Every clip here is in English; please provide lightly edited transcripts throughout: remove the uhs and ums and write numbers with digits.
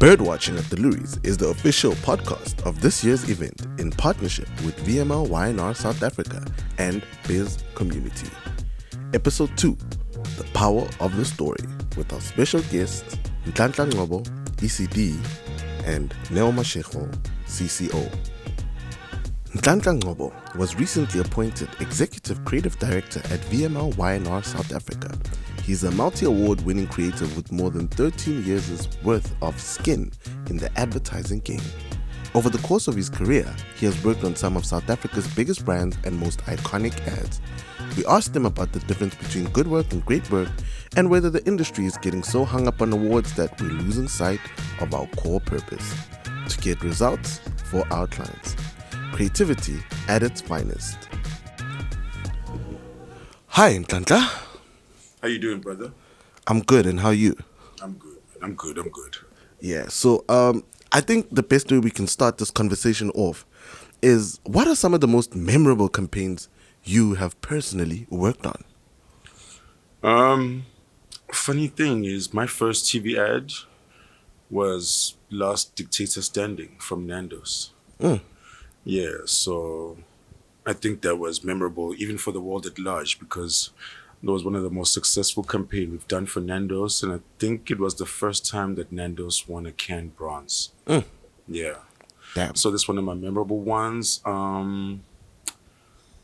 Birdwatching at the Loeries is the official podcast of this year's event in partnership with VMLY&R South Africa and Bizcommunity. Episode 2, The Power of the Story, with our special guests Nhlanhla Ngcobo, ECD, and Neo Mashigo, CCO. Nhlanhla Ngcobo was recently appointed Executive Creative Director at VMLY&R South Africa. He's a multi-award winning creative with more than 13 years' worth of skin in the advertising game. Over the course of his career, he has worked on some of South Africa's biggest brands and most iconic ads. We asked him about the difference between good work and great work, and whether the industry is getting so hung up on awards that we're losing sight of our core purpose: to get results for our clients. Creativity at its finest. Hi, Nhlanhla. How you doing, brother? I'm good, and how are you? I'm good. Yeah, so I think the best way we can start this conversation off is, what are some of the most memorable campaigns you have personally worked on? Funny thing is, my first TV ad was Last Dictator Standing from Nando's. Yeah, so I think that was memorable even for the world at large, because it was one of the most successful campaigns we've done for Nando's, and I think it was the first time that Nando's won a canned bronze. Yeah. Damn. So that's one of my memorable ones.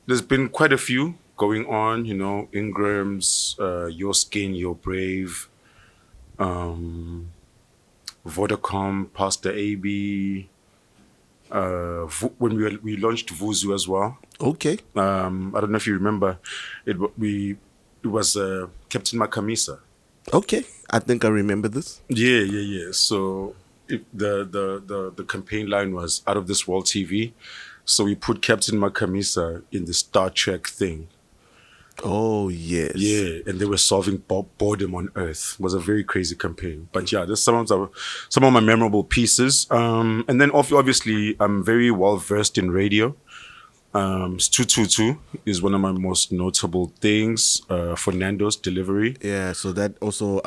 There's been quite a few going on, you know, Ingram's, Your Skin, Your Brave, Vodacom, Pastor AB, when we launched Vuzu as well. Okay. I don't know if you remember, it was Captain Makamisa. Okay, I think I remember this. Yeah. So the campaign line was Out of This World TV. So we put Captain Makamisa in the Star Trek thing. Oh, yes. Yeah, and they were solving boredom on Earth. It was a very crazy campaign. But yeah, there's some of my memorable pieces. And then obviously, I'm very well versed in radio. 222 is one of my most notable things for Nando's delivery. Yeah, so that also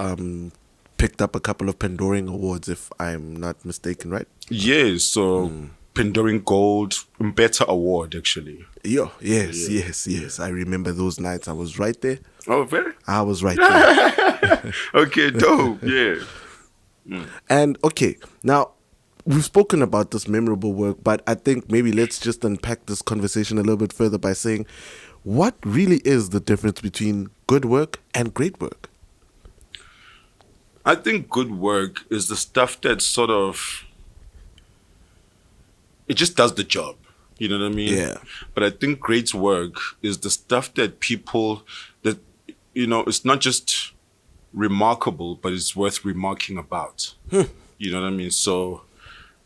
picked up a couple of Pandoring Awards, if I'm not mistaken, right? Yeah, so Pandoring Gold, Better Award, actually. Yes. I remember those nights. I was right there. Oh, very? I was right there. Okay, dope, yeah. And okay, now we've spoken about this memorable work, but I think maybe let's just unpack this conversation a little bit further by saying, what really is the difference between good work and great work? I think good work is the stuff that sort of, it just does the job. You know what I mean? Yeah. But I think great work is the stuff that people, that, you know, it's not just remarkable, but it's worth remarking about. You know what I mean? So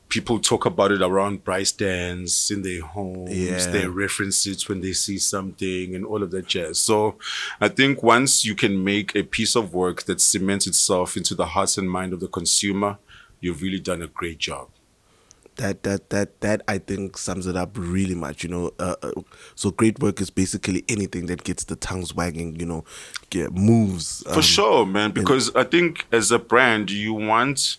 people talk about it around price stands, in their homes, they reference it when they see something and all of that jazz. So I think once you can make a piece of work that cements itself into the hearts and mind of the consumer, you've really done a great job. That I think sums it up really much, you know. So great work is basically anything that gets the tongues wagging, you know, moves. For sure, man, because I think as a brand, you want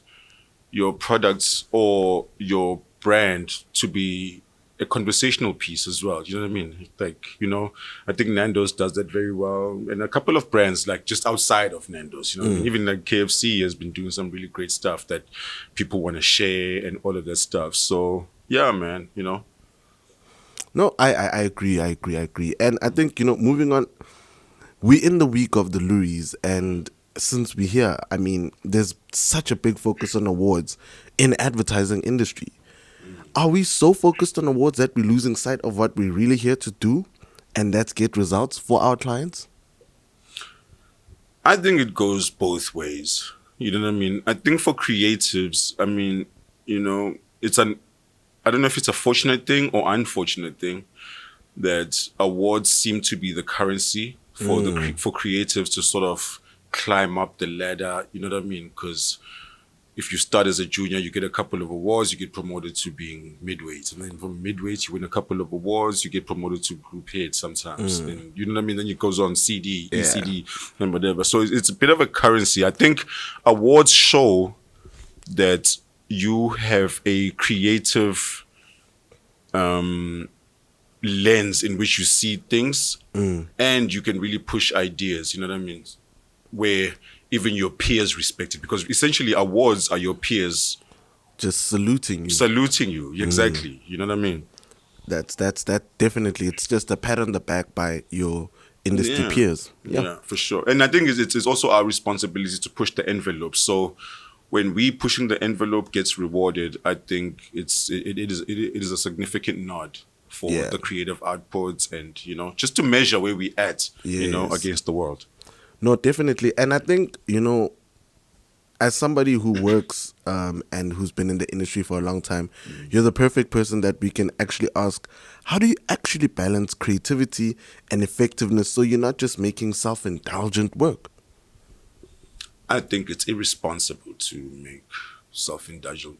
your products or your brand to be a conversational piece as well. You know what I mean? Like, you know, I think Nando's does that very well. And a couple of brands, like just outside of Nando's, you know what I mean? Even like KFC has been doing some really great stuff that people want to share and all of that stuff. So, yeah, man, you know. No, I agree. And I think, you know, moving on, we're in the week of the Loeries, and since we're here, I mean, there's such a big focus on awards in advertising industry. Are we so focused on awards that we're losing sight of what we're really here to do, and that's get results for our clients? I think it goes both ways. You know what I mean? I think for creatives, I mean, you know, I don't know if it's a fortunate thing or unfortunate thing that awards seem to be the currency for for creatives to sort of climb up the ladder. You know what I mean? Because if you start as a junior, you get a couple of awards, you get promoted to being midweight. And then from midweight, you win a couple of awards, you get promoted to group head sometimes. And you know what I mean? Then it goes on CD, ECD, and whatever. So it's a bit of a currency. I think awards show that you have a creative lens in which you see things, and you can really push ideas, you know what I mean? Where even your peers respect it, because essentially awards are your peers Just saluting you. saluting you. Exactly. You know what I mean? That definitely. It's just a pat on the back by your industry Yeah. peers. Yeah, for sure. And I think it's also our responsibility to push the envelope. So when we pushing the envelope gets rewarded, I think it is a significant nod for Yeah. the creative outputs, and just to measure where we at, Yes. against the world. No, definitely. And I think, as somebody who works and who's been in the industry for a long time, you're the perfect person that we can actually ask, how do you actually balance creativity and effectiveness so you're not just making self-indulgent work? I think it's irresponsible to make indulgent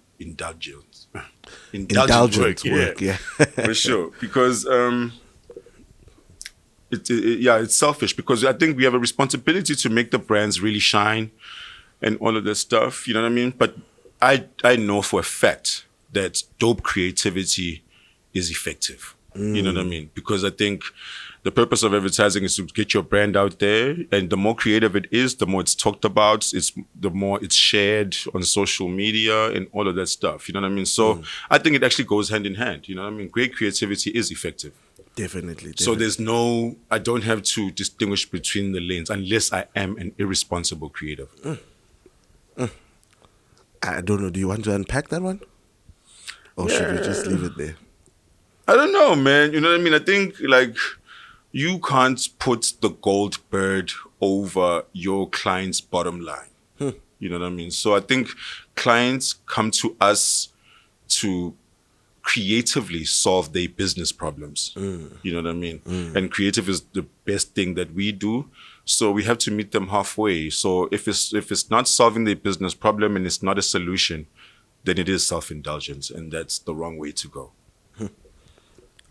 Indulgent work. yeah. For sure, because it's selfish, because I think we have a responsibility to make the brands really shine and all of this stuff. You know what I mean? But I know for a fact that dope creativity is effective. You know what I mean? Because I think the purpose of advertising is to get your brand out there, and the more creative it is, the more it's talked about, the more it's shared on social media and all of that stuff. You know what I mean? So I think it actually goes hand in hand. You know what I mean? Great creativity is effective. Definitely. So I don't have to distinguish between the lanes unless I am an irresponsible creative. I don't know. Do you want to unpack that one? Or should we just leave it there? I don't know, man. You know what I mean? I think you can't put the gold bird over your client's bottom line. You know what I mean? So I think clients come to us to creatively solve their business problems. You know what I mean? And creative is the best thing that we do. So we have to meet them halfway. So if it's not solving their business problem and it's not a solution, then it is self-indulgence, and that's the wrong way to go.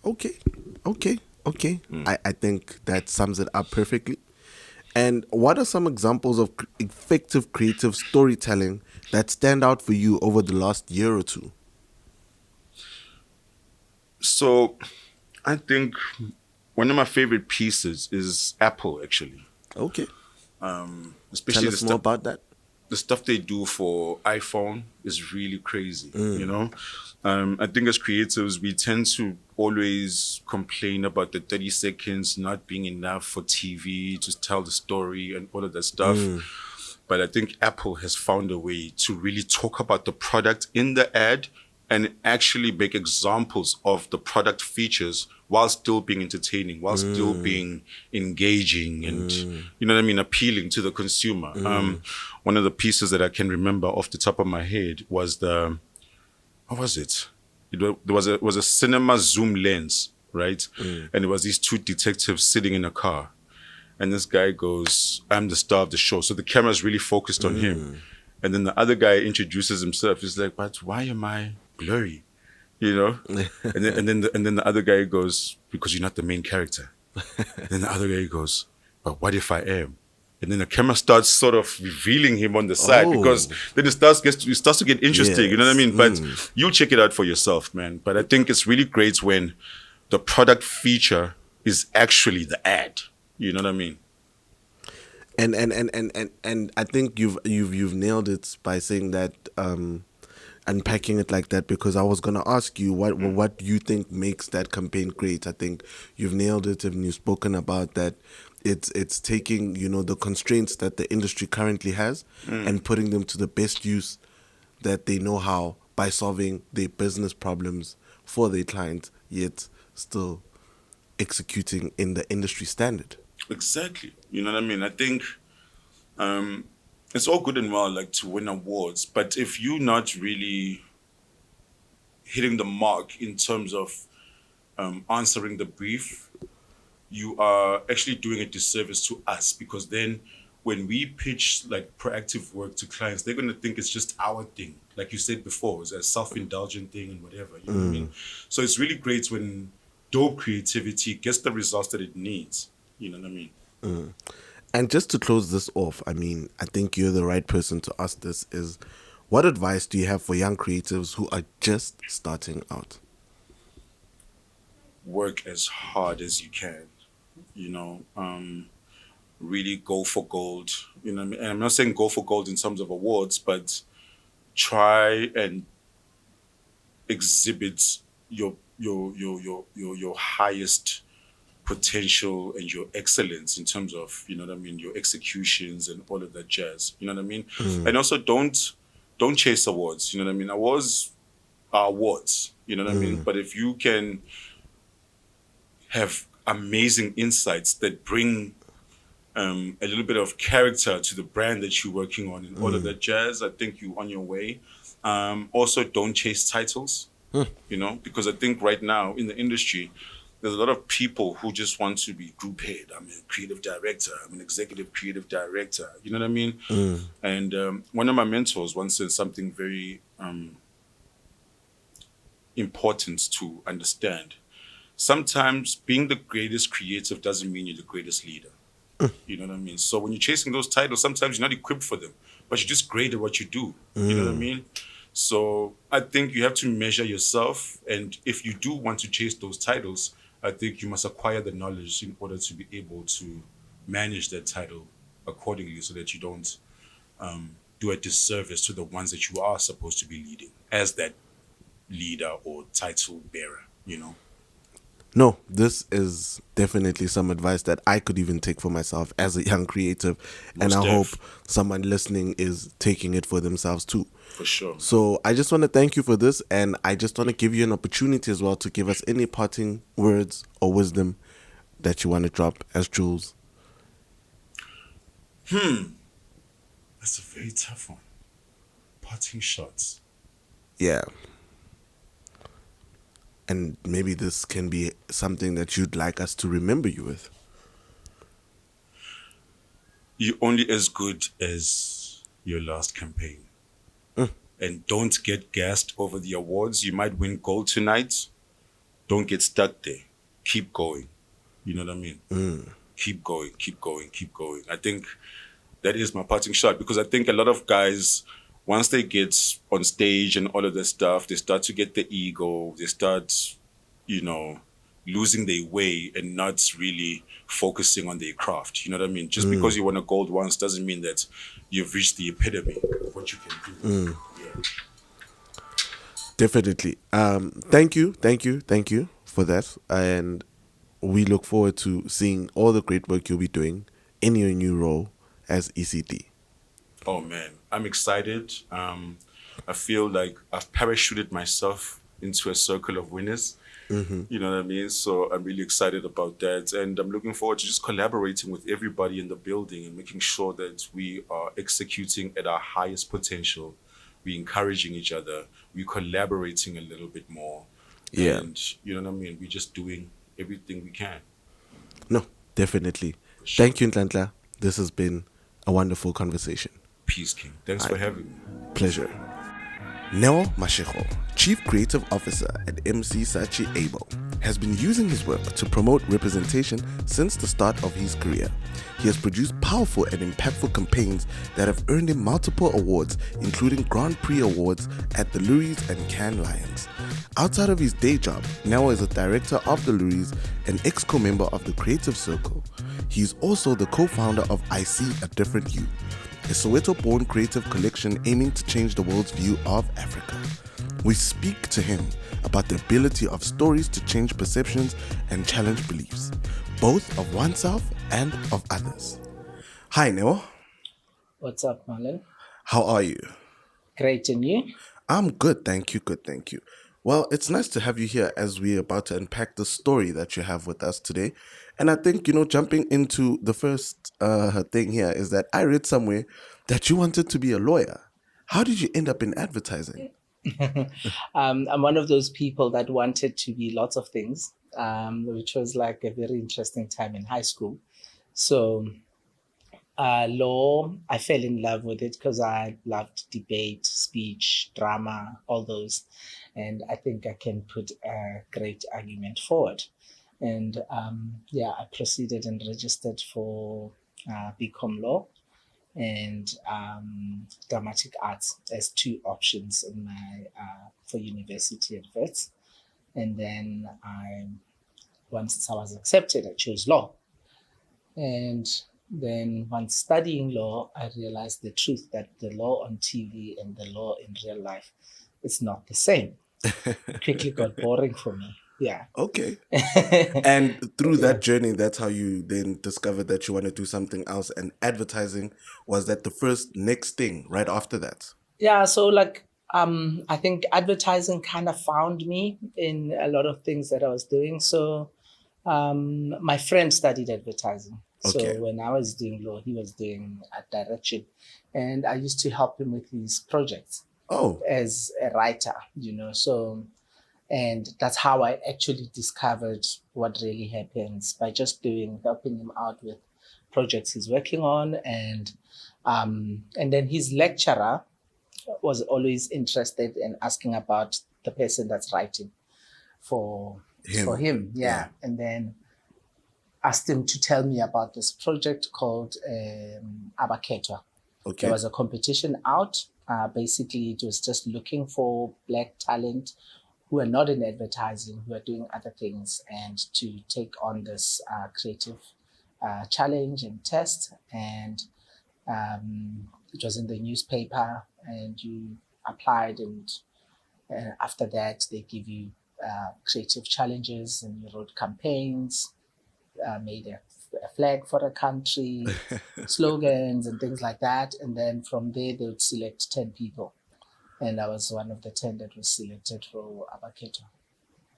Okay. I think that sums it up perfectly. And what are some examples of effective creative storytelling that stand out for you over the last year or two? So I think one of my favorite pieces is Apple, actually. Okay. Especially Tell us more about that. the stuff they do for iPhone is really crazy. I think as creatives, we tend to always complain about the 30 seconds not being enough for TV to tell the story and all of that stuff. But I think Apple has found a way to really talk about the product in the ad and actually make examples of the product features while still being entertaining, while still being engaging and, you know what I mean, appealing to the consumer. One of the pieces that I can remember off the top of my head was what was it? It was a cinema zoom lens, right? And it was these two detectives sitting in a car. And this guy goes, "I'm the star of the show." So the camera's really focused on him. And then the other guy introduces himself. He's like, "But why am I blurry?" And then the other guy goes, "Because you're not the main character." Then the other guy goes, "But what if I am?" And then the camera starts sort of revealing him on the side, because then it starts to get interesting. You know what I mean? But you check it out for yourself, man. But I think it's really great when the product feature is actually the ad. You know what I mean? And I think you've nailed it by saying that, unpacking it like that, because I was gonna ask you what do you think makes that campaign great. I think you've nailed it, and you've spoken about that. It's taking the constraints that the industry currently has and putting them to the best use that they know how, by solving their business problems for their clients, yet still executing in the industry standard. Exactly. You know what I mean? I think it's all good and well, like, to win awards, but if you're not really hitting the mark in terms of answering the brief, you are actually doing a disservice to us, because then when we pitch like proactive work to clients, they're going to think it's just our thing. Like you said before, it's a self-indulgent thing and whatever. You know what I mean? So it's really great when dope creativity gets the results that it needs. You know what I mean? And just to close this off, I mean, I think you're the right person to ask this, is What advice do you have for young creatives who are just starting out? Work as hard as you can. Really go for gold. What I mean? And I'm not saying go for gold in terms of awards, but try and exhibit your highest potential and your excellence in terms of your executions and all of that jazz. You know what I mean? And also don't chase awards. You know what I mean? Awards are awards. You know what I mean? But if you can have amazing insights that bring a little bit of character to the brand that you're working on and all of that jazz, I think you're on your way. Also, don't chase titles, because I think right now in the industry, there's a lot of people who just want to be group head. I'm a creative director. I'm an executive creative director. You know what I mean? And one of my mentors once said something very important to understand. Sometimes being the greatest creative doesn't mean you're the greatest leader. You know what I mean? So when you're chasing those titles, sometimes you're not equipped for them, but you're just great at what you do. You know what I mean? So I think you have to measure yourself. And if you do want to chase those titles, I think you must acquire the knowledge in order to be able to manage that title accordingly so that you don't do a disservice to the ones that you are supposed to be leading as that leader or title bearer. No, this is definitely some advice that I could even take for myself as a young creative. And Most I hope def, someone listening is taking it for themselves too. for sure. So I just want to thank you for this. And I just want to give you an opportunity as well to give us any parting words or wisdom that you want to drop as Jules. That's a very tough one. Parting shots. Yeah. And maybe this can be something that you'd like us to remember you with. You're only as good as your last campaign. And don't get gassed over the awards. You might win gold tonight. Don't get stuck there. Keep going. You know what I mean? Keep going, keep going, keep going. I think that is my parting shot because I think a lot of guys, once they get on stage and all of this stuff, they start to get the ego. They start, you know, losing their way and not really focusing on their craft. You know what I mean? Just because you won a gold once doesn't mean that you've reached the epitome of what you can do. Yeah. Definitely. Thank you for that. And we look forward to seeing all the great work you'll be doing in your new role as ECD. Oh man, I'm excited. I feel like I've parachuted myself into a circle of winners. You know what I mean? So I'm really excited about that. And I'm looking forward to just collaborating with everybody in the building and making sure that we are executing at our highest potential. We're encouraging each other. We're collaborating a little bit more. Yeah. And you know what I mean? We're just doing everything we can. No, definitely. For sure. Thank you, Nhlanhla. This has been a wonderful conversation. Peace, King. Thanks for having me. Pleasure. Neo Mashigo, Chief Creative Officer at MC Saatchi Able, has been using his work to promote representation since the start of his career. He has produced powerful and impactful campaigns that have earned him multiple awards, including Grand Prix awards at the Loeries and Cannes Lions. Outside of his day job, Neo is a director of the Loeries and exco member of the Creative Circle. He is also the co-founder of I See a Different You, a Soweto-born creative collection aiming to change the world's view of Africa. We speak to him about the ability of stories to change perceptions and challenge beliefs, both of oneself and of others. Hi, Neo. What's up, Marlon? How are you? Great, and you? I'm good, thank you. Good, thank you. Well, it's nice to have you here as we're about to unpack the story that you have with us today. And I think, jumping into the first thing here is that I read somewhere that you wanted to be a lawyer. How did you end up in advertising? I'm one of those people that wanted to be lots of things, which was like a very interesting time in high school. So, law, I fell in love with it because I loved debate, speech, drama, all those. And I think I can put a great argument forward. And yeah, I proceeded and registered for BCom Law. and dramatic arts as two options in my for university at Wits. And then once I was accepted, I chose law. And then once studying law, I realized the truth that the law on TV and the law in real life is not the same. It quickly got boring for me. Yeah. Okay. And through Yeah. that journey, that's how you then discovered that you want to do something else. And advertising, was that the first next thing right after that? Yeah, so like I think advertising kind of found me in a lot of things that I was doing. So my friend studied advertising. So Okay. when I was doing law, he was doing direction. And I used to help him with his projects Oh, as a writer, you know. So, and that's how I actually discovered what really happens by just helping him out with projects he's working on. And then his lecturer was always interested in asking about the person that's writing for him. him. Yeah. And then asked him to tell me about this project called Abaketwa. Okay. There was a competition out. Basically, it was just looking for Black talent who are not in advertising, who are doing other things, and to take on this creative challenge and test. And it was in the newspaper, and you applied, and after that, they give you creative challenges, and you wrote campaigns, made a flag for a country, slogans, and things like that. And then from there, they would select 10 people. And I was one of the 10 that was selected for Abaketwa.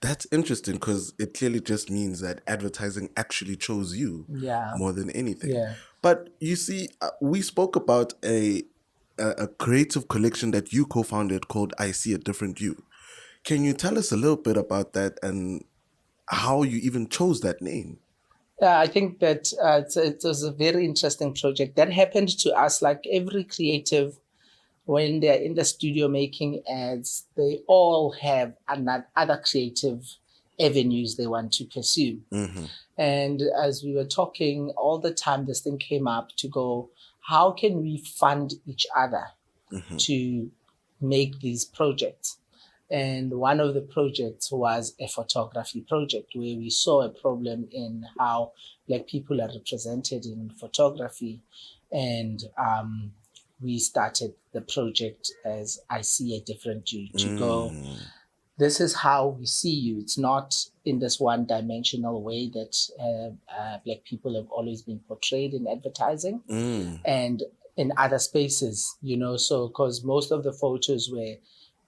That's interesting because it clearly just means that advertising actually chose you Yeah. more than anything. Yeah. But you see, we spoke about a creative collection that you co-founded called I See a Different You. Can you tell us a little bit about that and how you even chose that name? I think that it was a very interesting project that happened to us. Like every creative, when they're in the studio making ads, they all have other creative avenues they want to pursue. Mm-hmm. And as we were talking all the time, this thing came up to go, how can we fund each other to make these projects? And one of the projects was a photography project where we saw a problem in how Black people are represented in photography. And we started the project as I See a Different You to go, this is how we see you. It's not in this one-dimensional way that Black people have always been portrayed in advertising and in other spaces, you know, so because most of the photos were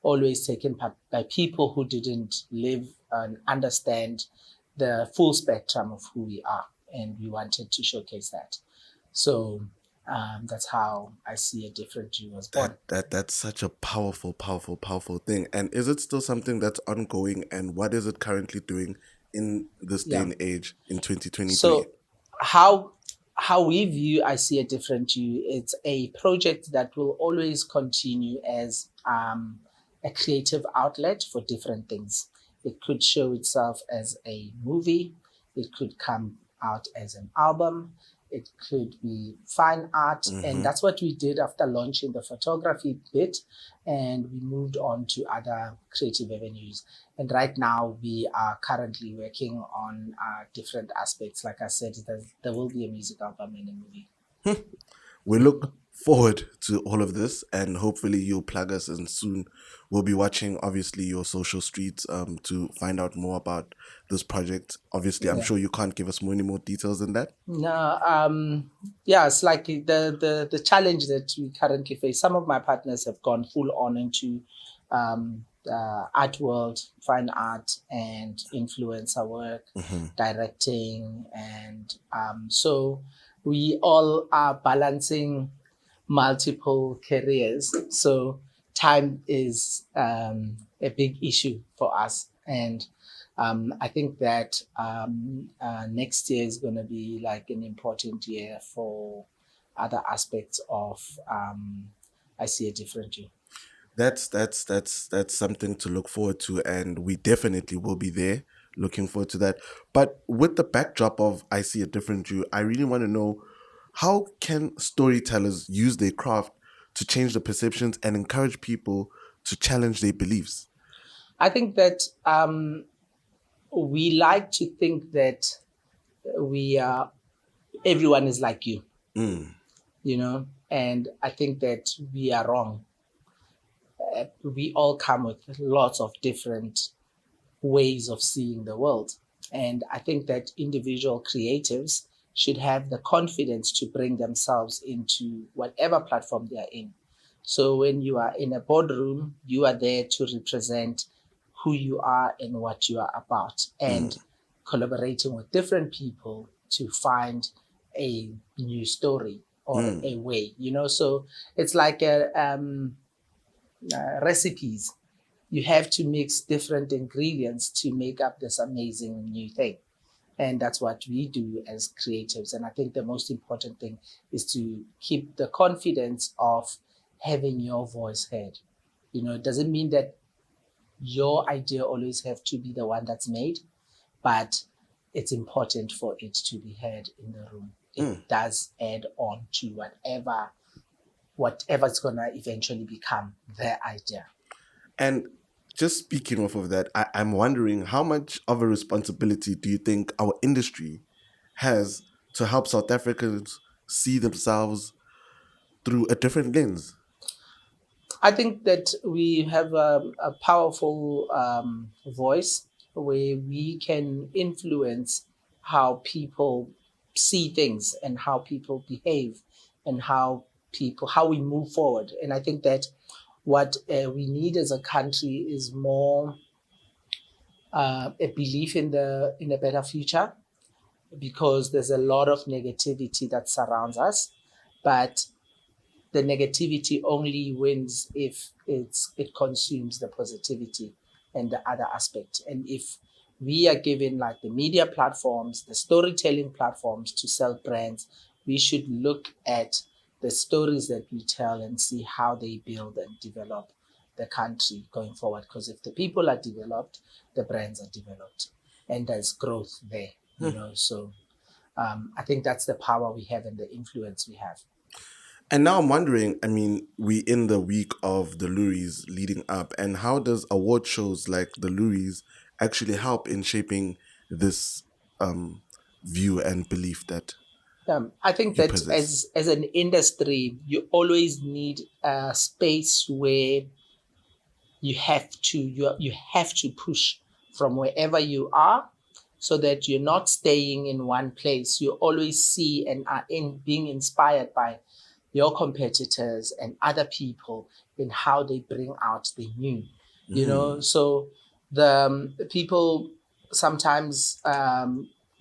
always taken by people who didn't live and understand the full spectrum of who we are, and we wanted to showcase that. So that's how I See a Different You was born. That's such a powerful thing. And is it still something that's ongoing? And what is it currently doing in this day and age in 2023? So how we view I See a Different You, it's a project that will always continue as a creative outlet for different things. It could show itself as a movie. It could come out as an album. It could be fine art. And that's what we did after launching the photography bit. And we moved on to other creative avenues. And right now we are currently working on different aspects. Like I said, there will be a music album and a movie. We look forward to all of this, and hopefully you'll plug us, and soon we'll be watching obviously your social streets to find out more about this project. Obviously, I'm sure you can't give us any more details than that. No, yeah, it's like the challenge that we currently face. Some of my partners have gone full on into art world, fine art, and influencer work, directing, and so we all are balancing multiple careers. So time is a big issue for us, and I think that next year is going to be like an important year for other aspects of I See a Different You. That's something to look forward to, and we definitely will be there looking forward to that. But with the backdrop of I See a Different You, I really want to know How can storytellers use their craft to change the perceptions and encourage people to challenge their beliefs? I think that we like to think that we are everyone is like you, and I think that we are wrong. We all come with lots of different ways of seeing the world. And I think that individual creatives should have the confidence to bring themselves into whatever platform they are in. So when you are in a boardroom, you are there to represent who you are and what you are about, and collaborating with different people to find a new story or a way, So it's like recipes. You have to mix different ingredients to make up this amazing new thing. And that's what we do as creatives. And I think the most important thing is to keep the confidence of having your voice heard. It doesn't mean that your idea always have to be the one that's made, but it's important for it to be heard in the room. It does add on to whatever it's going to eventually become their idea. And just speaking off of that, I'm wondering how much of a responsibility do you think our industry has to help South Africans see themselves through a different lens? I think that we have a powerful voice where we can influence how people see things and how people behave and how we move forward. And I think that what we need as a country is more a belief in a better future, because there's a lot of negativity that surrounds us, but the negativity only wins if it consumes the positivity and the other aspect. And if we are given like the media platforms, the storytelling platforms to sell brands, we should look at the stories that we tell and see how they build and develop the country going forward. Because if the people are developed, the brands are developed, and there's growth there. So I think that's the power we have and the influence we have. And now I'm wondering, I mean, we in the week of the Loeries leading up, and how does award shows like the Loeries actually help in shaping this view and belief that I think you that possess? as an industry, you always need a space where you have to push from wherever you are, so that you're not staying in one place. You always see and are being inspired by your competitors and other people in how they bring out the new. So the people sometimes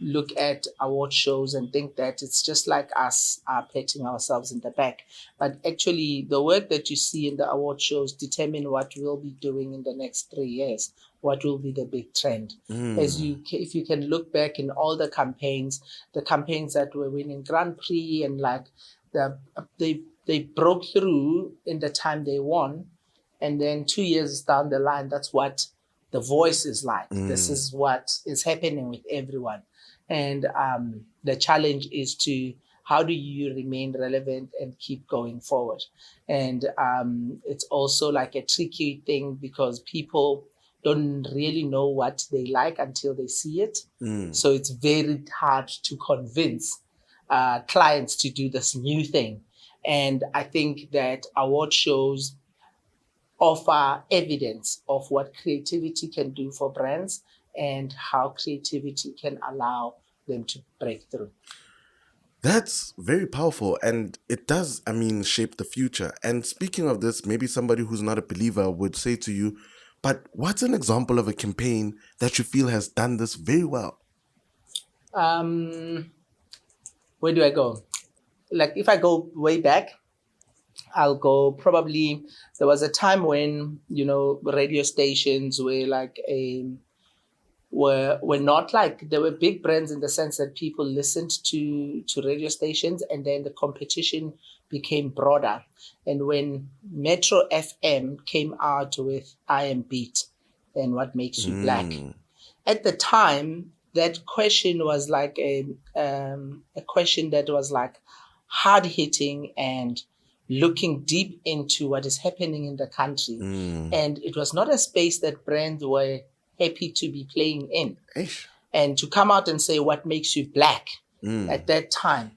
look at award shows and think that it's just like us patting ourselves in the back. But actually, the work that you see in the award shows determine what we'll be doing in the next 3 years, what will be the big trend. If you can look back in all the campaigns that were winning Grand Prix, and like they broke through in the time they won, and then 2 years down the line, that's what the voice is like. This is what is happening with everyone. And the challenge is to how do you remain relevant and keep going forward. And it's also like a tricky thing, because people don't really know what they like until they see it. So it's very hard to convince clients to do this new thing. And I think that award shows offer evidence of what creativity can do for brands and how creativity can allow them to break through. That's very powerful, and it does, I mean, shape the future. And speaking of this, maybe somebody who's not a believer would say to you, but what's an example of a campaign that you feel has done this very well? Where do I go? Like, if I go way back, I'll go probably, there was a time when, radio stations were like were not like, they were big brands in the sense that people listened to radio stations, and then the competition became broader. And when Metro FM came out with I Am Beat and What Makes You Black, at the time that question was like a question that was like, hard hitting and looking deep into what is happening in the country. And it was not a space that brands were happy to be playing in. And to come out and say what makes you black at that time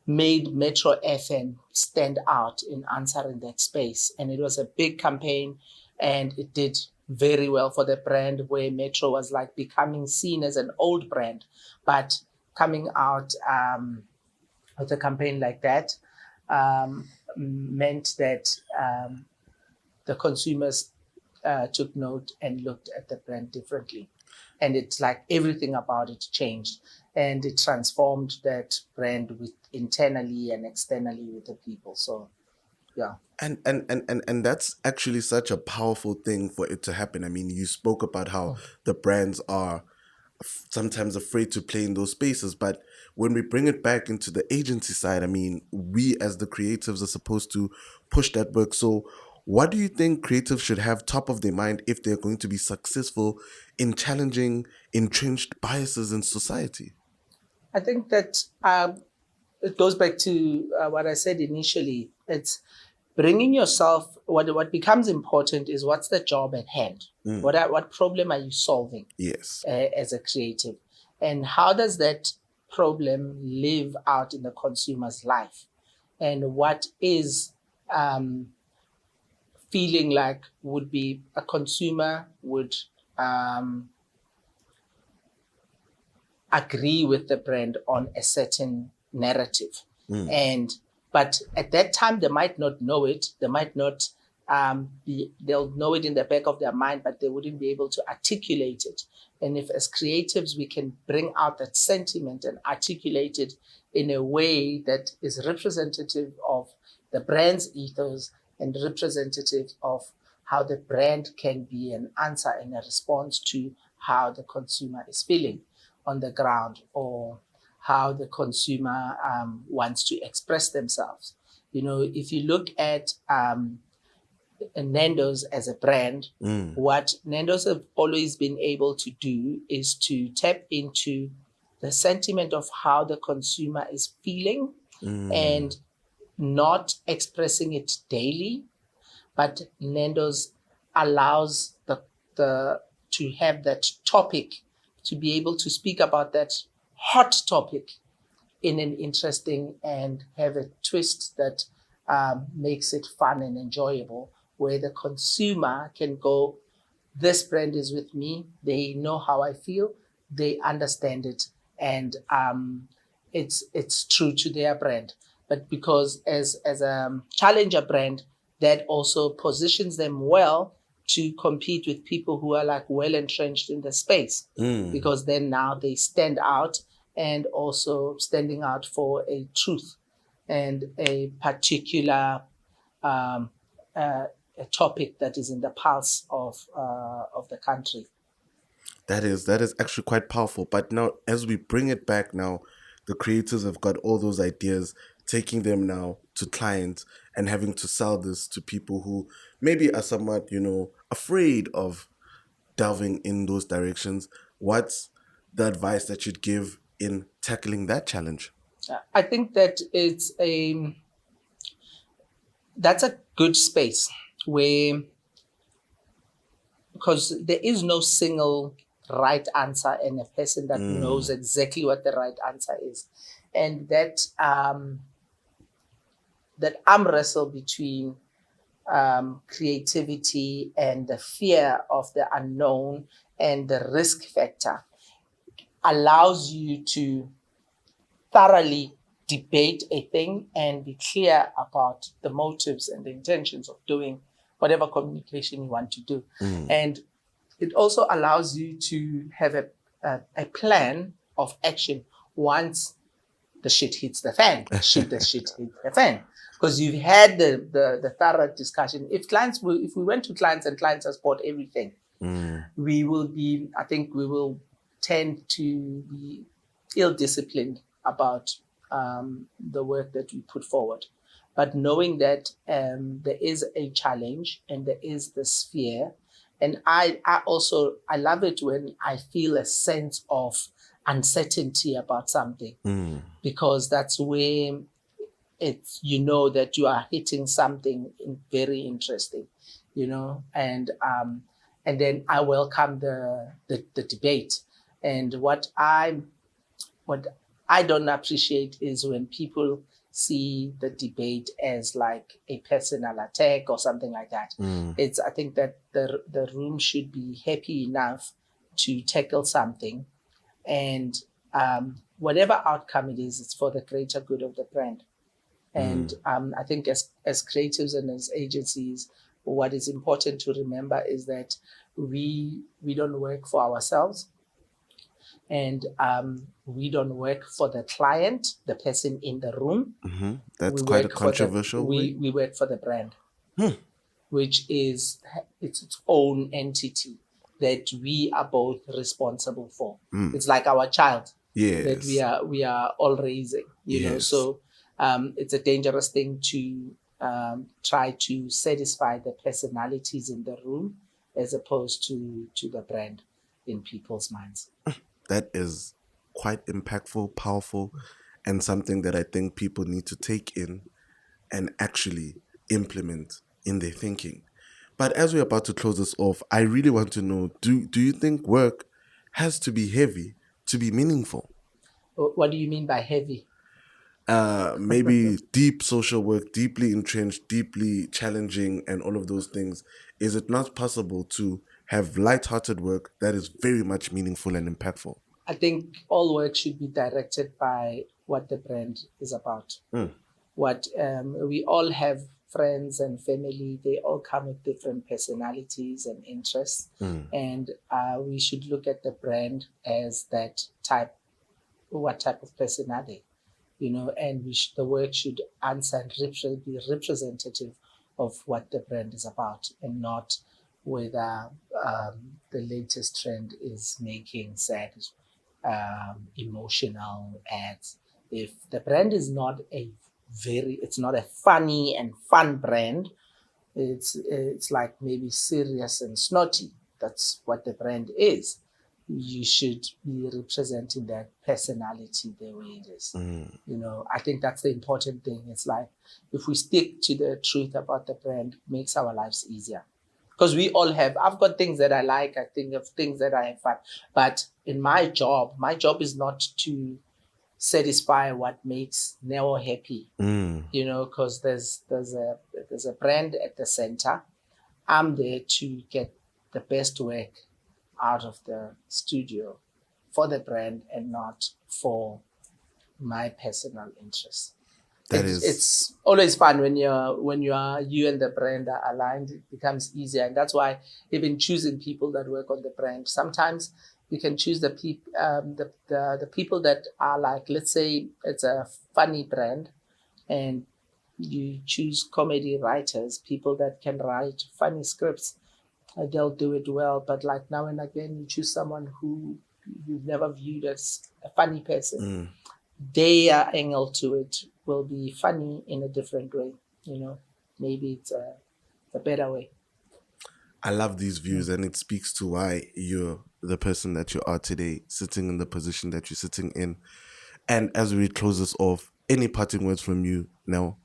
made Metro FM stand out in answering that space. And it was a big campaign, and it did very well for the brand, where Metro was like becoming seen as an old brand. But coming out with a campaign like that meant that the consumers took note and looked at the brand differently. And it's like everything about it changed, and it transformed that brand with internally and externally with the people. So, yeah. And that's actually such a powerful thing for it to happen. I mean, you spoke about how the brands are sometimes afraid to play in those spaces, but when we bring it back into the agency side, I mean, we as the creatives are supposed to push that work. So what do you think creatives should have top of their mind if they're going to be successful in challenging entrenched biases in society? I think that it goes back to what I said initially. It's bringing yourself. What becomes important is what's the job at hand. What problem are you solving? Yes. As a creative, and how does that problem live out in the consumer's life, and what is feeling like would be a consumer would agree with the brand on a certain narrative. But at that time they might not know it. They might not they'll know it in the back of their mind, but they wouldn't be able to articulate it. And if as creatives we can bring out that sentiment and articulate it in a way that is representative of the brand's ethos and representative of how the brand can be an answer and a response to how the consumer is feeling on the ground, or how the consumer wants to express themselves. You know, if you look at Nando's as a brand, what Nando's have always been able to do is to tap into the sentiment of how the consumer is feeling and not expressing it daily, but Nando's allows the to have that topic, to be able to speak about that hot topic in an interesting and have a twist that makes it fun and enjoyable, where the consumer can go, this brand is with me, they know how I feel, they understand it, and it's true to their brand. But because as a challenger brand, that also positions them well to compete with people who are like well entrenched in the space, because then now they stand out, and also standing out for a truth and a particular a topic that is in the pulse of the country. That is actually quite powerful. But now, as we bring it back now, the creators have got all those ideas, taking them now to clients and having to sell this to people who maybe are somewhat, afraid of delving in those directions. What's the advice that you'd give in tackling that challenge? I think that that's a good space where, because there is no single right answer and a person that knows exactly what the right answer is. And that that arm wrestle between creativity and the fear of the unknown and the risk factor allows you to thoroughly debate a thing and be clear about the motives and the intentions of doing whatever communication you want to do. And it also allows you to have a plan of action once the shit hits the fan. The shit hits the fan. Because you've had the thorough discussion. If we went to clients and clients have bought everything, we will tend to be ill-disciplined about the work that we put forward. But knowing that there is a challenge and there is this fear, and I love it when I feel a sense of uncertainty about something, because that's where it's, you know, that you are hitting something very interesting, you know, and then I welcome the debate. And what I don't appreciate is when people see the debate as like a personal attack or something like that. I think that the room should be happy enough to tackle something, and whatever outcome it is, it's for the greater good of the brand. And I think as creatives and as agencies, what is important to remember is that we don't work for ourselves, and we don't work for the client, the person in the room. That's quite a controversial way. We work for the brand, which is its own entity that we are both responsible for. It's like our child that we are all raising, you know. So it's a dangerous thing to try to satisfy the personalities in the room as opposed to the brand in people's minds. That is quite impactful, powerful, and something that I think people need to take in and actually implement in their thinking. But as we're about to close this off, I really want to know, do you think work has to be heavy to be meaningful? What do you mean by heavy? Maybe deep social work, deeply entrenched, deeply challenging, and all of those things. Is it not possible to have light-hearted work that is very much meaningful and impactful? I think all work should be directed by what the brand is about. What we all have friends and family, they all come with different personalities and interests, and we should look at the brand as that type. What type of person are they? You know, and the work should answer and be representative of what the brand is about, and not whether the latest trend is making sad, emotional ads. If the brand is not it's not a funny and fun brand, it's like maybe serious and snotty. That's what the brand is. You should be representing that personality the way it is. You know, I think that's the important thing. It's like, if we stick to the truth about the brand, it makes our lives easier. Because we all I've got things that I like, I think of things that I have fun. But in my job is not to satisfy what makes Neo happy. You know, because there's a brand at the center. I'm there to get the best work out of the studio for the brand and not for my personal interests. It's always fun when you and the brand are aligned. It becomes easier, and that's why even choosing people that work on the brand, sometimes you can choose the people that are like, let's say it's a funny brand, and you choose comedy writers, people that can write funny scripts. They'll do it well, but like now and again, you choose someone who you've never viewed as a funny person. Their angle to it will be funny in a different way. You know, maybe it's a better way. I love these views, and it speaks to why you're the person that you are today, sitting in the position that you're sitting in. And as we close this off, any parting words from you now?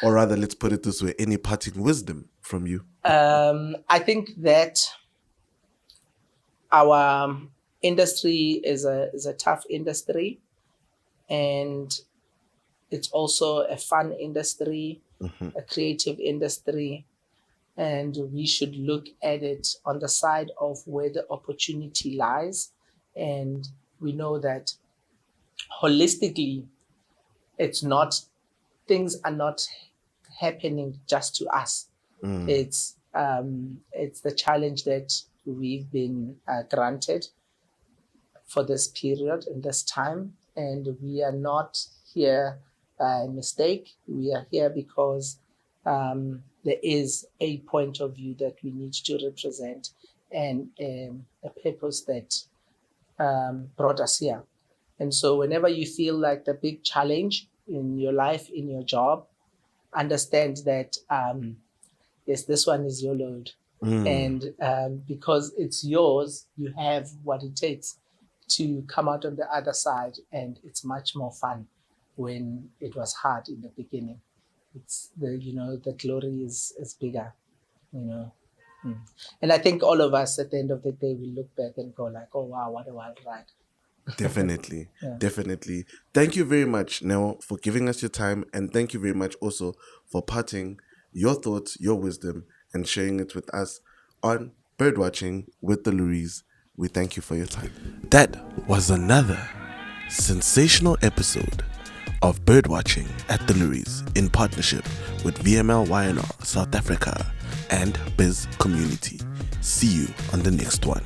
Or rather, let's put it this way, any parting wisdom from you? I think that our industry is a tough industry, and it's also a fun industry, a creative industry, and we should look at it on the side of where the opportunity lies. And we know that holistically, things are not happening just to us. It's the challenge that we've been granted for this period and this time, and we are not here by mistake. We are here because there is a point of view that we need to represent, and a purpose that brought us here. And so whenever you feel like the big challenge in your life, in your job, understand that yes, this one is your load. And because it's yours, you have what it takes to come out on the other side, and it's much more fun. when it was hard in the beginning. It's the glory is bigger, you know. Mm. And I think all of us at the end of the day will look back and go like, oh wow, what a wild ride. Definitely. Yeah. Definitely. Thank you very much, Neo, for giving us your time. And thank you very much also for parting your thoughts, your wisdom, and sharing it with us on Birdwatching with the Loeries. We thank you for your time. That was another sensational episode of Birdwatching at the Loeries in partnership with VMLY&R South Africa and Bizcommunity. See you on the next one.